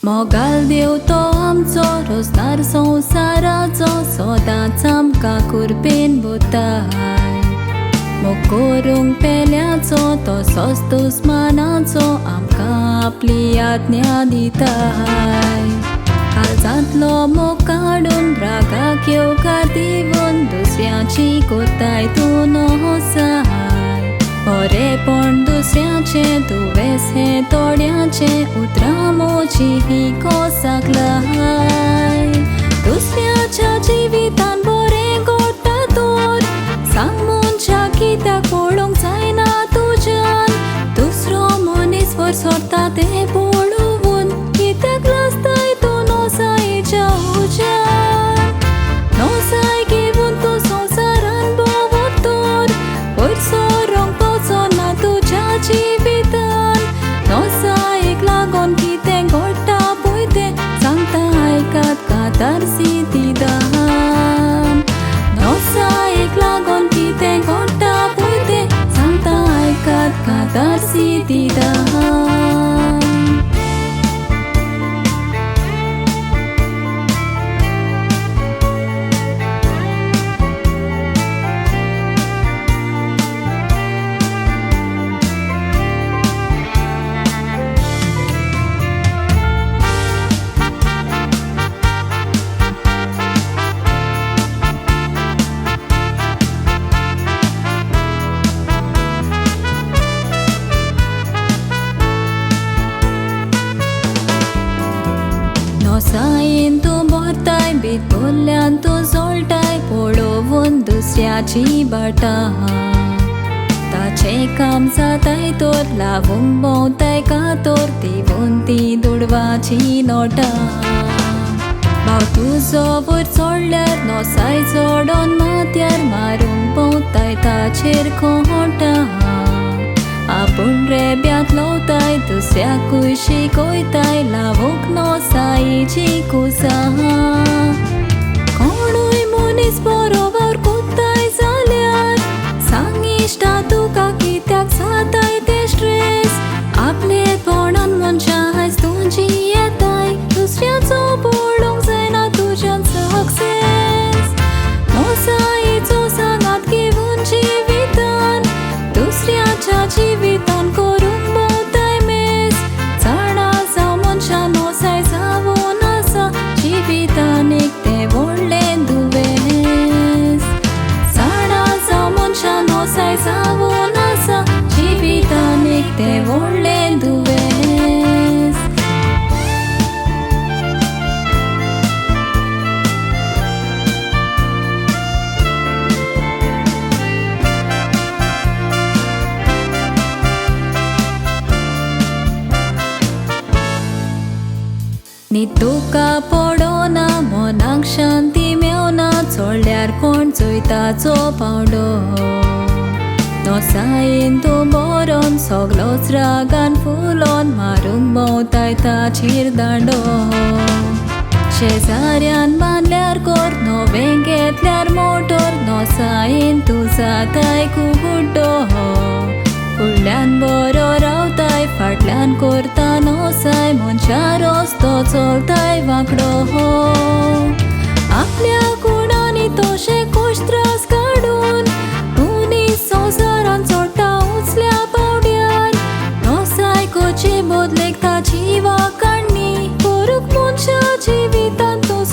मोगाल देवतो आमचो रोजदार संवसाराचो सदांच आमकां कुरपेन बोताय मोग करूंक पेल्याचो तसोच दुस्मानाचो आमकां आपली आज्ञा दिताय काळजांतलो मोग काडून रागाक येवकार दिवन दुसऱ्याची कोताय तूं नोसाय बरेपण दुसऱ्याचे दुवेस हे तोड्याचे उतरां मोची ही कोसाक लाय दुसऱ्याच्या जिवितान बरें घडटा तर सांग मनशा कित्याक पळोवंक जायना तुज्यान दुसरो मनीस वरसरता तें पळोवन कित्याक लाजताय तूं नोसायेच्या उज्यान नोसाय घेवन तूं संवसारान भोंवत तर वयरसो रंग पावचो ना तुज्या जिवितान नोसायेक लागून कितें घडटा पळय तें सांगता आयकात कातार्सी दिदान नोसायेक लागून कितें घडटा पळय तें सांगता आयकात कातार्सी दिदान नोसायेन तूं भरताय बीत बोल्ल्यान तूं जोडटाय पळोवन दुसऱ्याची बाटा ताचें काम जाताय तर लावूंक भोंवताय कातर दिवन ती दुडवाची नोटां भाव तुजो वयर चडल्यार नोसाय चडोन माथ्यार मारूंक भोंवताय ताचेर खोटां आपूण रेब्याक लावताय दुसऱ्याकूय शिकयताय लावूंक नोसायेची कुसां कोणूय मनीस बरोबर कोत्ताय जाल्यार सांग इश्टा तुका कित्याक जाताय तें स्ट्रेस आपलेपणान मनशां आयज तुजी येताय दुसऱ्याचो पळोवंक जायना तुज्यान सक्सेस नोसायेचो सांगात घेवन जिवितान दुसऱ्याच्या जिवितान करूंक भोंवताय मेस झाडां जावं मनशां नोसाय जावून आसा जिवितान एक तें व्हडलें दुवेस झाडां जावं मनशां नोसाय जावून आसा जिवितान एक तें व्हडलें दुवेस नी तुका पडोना मनाक शांती मेवना चडल्यार कोण चोयताचो पावडो नोसायेन तूं बरोन सगलोच रागान फुलोन मारूंक भोंवताय ताचेर दांडो शेजाऱ्यान बांदल्यार कोर नवें घेतल्यार मोटर नोसायेन तूं जाताय खूब बुड्डो फुडल्यान बरो रावताय फाटल्यान करता नोसाय मनशा रस्तो चलताय वांकडो आपल्या कुणांनी तोशे कोश त्रास काडून मनीस संवसारान चडटा उचल्या पावड्यार नोसाय कोचे बदलेक ताची वाकाडणी करूंक मनशा जिवितान तूं